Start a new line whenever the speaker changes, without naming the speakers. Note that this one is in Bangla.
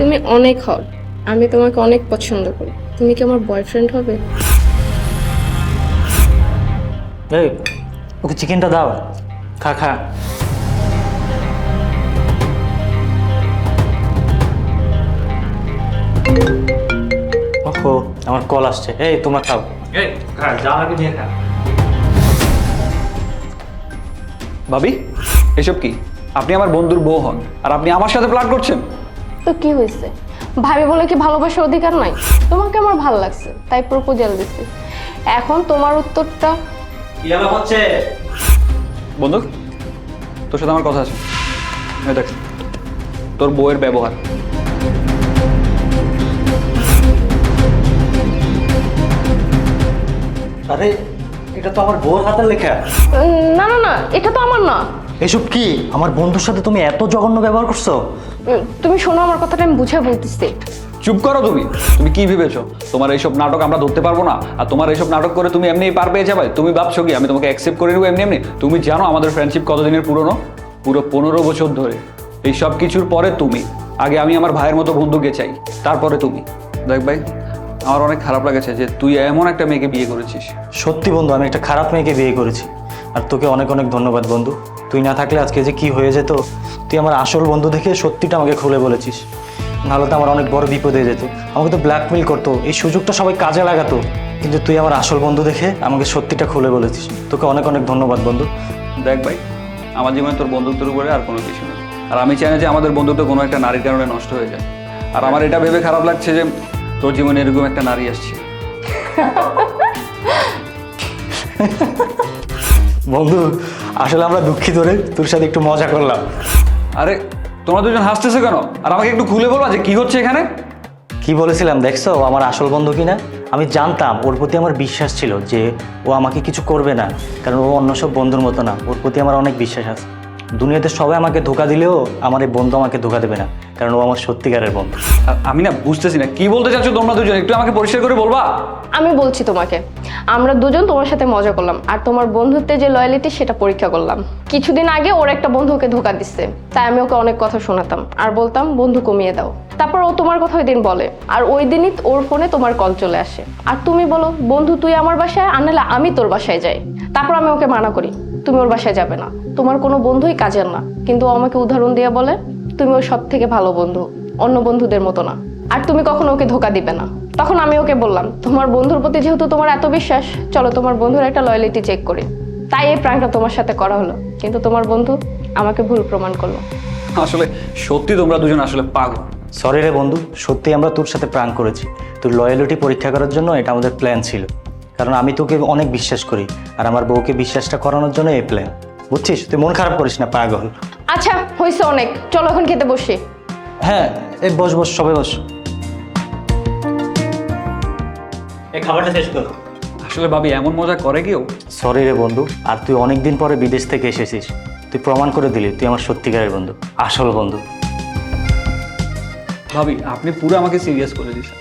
তুমি অনেক হট, আমি তোমাকে অনেক পছন্দ করি। তুমি কি আমার বয়ফ্রেন্ড হবে?
এই ওকে চিকেনটা দাও, খা খা। ওহো, আমার কল আসছে। এই তোমরা খাও।
এই খা, যা লাগে নিয়ে খা।
ভাবি, এসব কি? আপনি আমার বন্ধুর বউ হন আর আপনি আমার সাথে প্ল্যান করছেন?
তো কি হয়েছে? ভাবি বলে কি ভালোবাসার অধিকার নাই? তোমাকে আমার ভালো লাগছে তাই প্রপোজাল দিছি। এখন তোমার উত্তরটা।
কি আলাপ হচ্ছে?
বন্ধু, তোর সাথে আমার কথা আছে। এই দেখ তোর বউয়ের ব্যবহার।
আরে এটা তো আমার বউর হাতের লেখা।
না না না, এটা তো আমার না।
এসব কি? আমার বন্ধুর সাথে তুমি এত জঘন্য ব্যবহার করছো?
তুমি শোনো আমার কথাটা, আমি বুঝে বলতেছি।
চুপ করো তুমি। তুমি কি ভেবেছো তোমার এইসব নাটক আমরা ধরতে পারবো না? আর তোমার এইসব নাটক করে তুমি এমনিই পার পেয়ে যাবে? তুমি ভাবছো কি আমি তোমাকে অ্যাকসেপ্ট করে নেবো এমনি এমনি? তুমি জানো আমাদের ফ্রেন্ডশিপ কতদিনের পুরনো? পুরো 15 বছর ধরে। এই সব কিছুর পরে তুমি। আগে আমি আমার ভাইয়ের মতো বন্ধুকে চাই, তারপরে তুমি। দেখ ভাই, আমার অনেক খারাপ লাগেছে যে তুই এমন একটা মেয়েকে বিয়ে করেছিস।
সত্যি বন্ধু, আমি একটা খারাপ মেয়েকে বিয়ে করেছি। আর তোকে অনেক অনেক ধন্যবাদ বন্ধু। তুই না থাকলে আজকে যে কি হয়ে যেত। তুই আমার আসল বন্ধু দেখে সত্যিটা আমাকে খুলে বলেছিস। নাহলে তো আমার অনেক বড় বিপদ হয়ে যেত। আমাকে তো ব্ল্যাকমেল করতো, এই সুযোগটা সবাই কাজে লাগাতো। কিন্তু তুই আমার আসল বন্ধু দেখে আমাকে সত্যিটা খুলে বলেছিস। তোকে অনেক অনেক ধন্যবাদ বন্ধু।
দেখ ভাই, আমার জীবনে তোর বন্ধুত্বের উপরে আর কোনো কিছু নেই। আর আমি চাই না যে আমাদের বন্ধুত্ব কোনো একটা নারীর কারণে নষ্ট হয়ে যায়। আর আমার এটা ভেবে খারাপ লাগছে যে তোর জীবনে এরকম একটা নারী আসছে।
বন্ধু, আসলে আমরা দুঃখিত রে, তোর সাথে একটু মজা করলাম।
আরে তোমরা দুজন হাসতেছো কেন? আর আমাকে একটু খুলে বলবা যে কি হচ্ছে এখানে?
কি বলেছিলাম দেখছো, ও আমার আসল বন্ধু কিনা? আমি জানতাম, ওর প্রতি আমার বিশ্বাস ছিল যে ও আমাকে কিছু করবে না, কারণ ও অন্য সব বন্ধুর মতো না। ওর প্রতি আমার অনেক বিশ্বাস আছে। দুনিয়াতে সবাই আমাকে ধোকা দিলেও আমার এই বন্ধু আমাকে ধোকা দেবে না, কারণ ও আমার সত্যিকারের বন্ধু।
আর আমি না বুঝতেছি না কি বলতে চাচ্ছ তোমরা দুজন, একটু আমাকে পরিষ্কার করে বলবা?
আমি বলছি তোমাকে, আমরা দুজন তোমার সাথে মজা করলাম আর তোমার বন্ধুত্বের যে লয়ালিটি সেটা পরীক্ষা করলাম। কিছুদিন আগে ওর একটা বন্ধু ওকে ধোকা দিচ্ছে, তাই আমি ওকে অনেক কথা শোনাতাম আর বলতাম বন্ধু কমিয়ে দাও। তারপর ও তোমার কথা ওই দিন বলে, আর ওই দিনই ওর ফোনে তোমার কল চলে আসে। আর তুমি বলো বন্ধু তুই আমার বাসায়, আর নাহলে আমি তোর বাসায় যাই। তারপর আমি ওকে মানা করি, তুমি ওর বাসায় যাবে না, তোমার কোনো বন্ধুই কাজের না। কিন্তু ও আমাকে উদাহরণ দিয়ে বলে তুমি ওর সব থেকে ভালো বন্ধু, অন্য বন্ধুদের মতো না, আর তুমি কখনো ওকে ধোকা দিবে না। তখন আমি ওকে বললাম তোমার বন্ধুর প্রতি যেহেতু তোমার এত বিশ্বাস, চলো তোমার বন্ধুর একটা লয়ালিটি চেক করি। তাই এই প্রাঙ্কটা তোমার সাথে করা হলো, কিন্তু তোমার বন্ধু আমাকে ভুল প্রমাণ করলো।
আসলে সত্যি তোমরা দুজন আসলে পাগল।
সরি রে বন্ধু, সত্যি আমরা তোর সাথে প্রাঙ্ক করেছি। তোর লয়ালিটি পরীক্ষা করার জন্য এটা আমাদের প্ল্যান ছিল, কারণ আমি তোকে অনেক বিশ্বাস করি আর আমার বউকে বিশ্বাসটা করানোর জন্য এই প্ল্যান। বুঝছিস? তুই মন খারাপ করিস না, পাগল।
আচ্ছা হয়েছে অনেক, চলো এখন খেতে বসি।
হ্যাঁ, এই বস বস, সবাই বস।
এই খাবারটা শেষ করো।
আসলে ভাবি এমন মজা করে কেউ?
সরি রে বন্ধু, আর তুই অনেক দিন পরে বিদেশ থেকে এসেছিস। তুই প্রমাণ করে দিলি তুই আমার সত্যিকারের বন্ধু, আসল বন্ধু।
ভাবি আপনি পুরো আমাকে সিরিয়াস করে দিয়েছেন।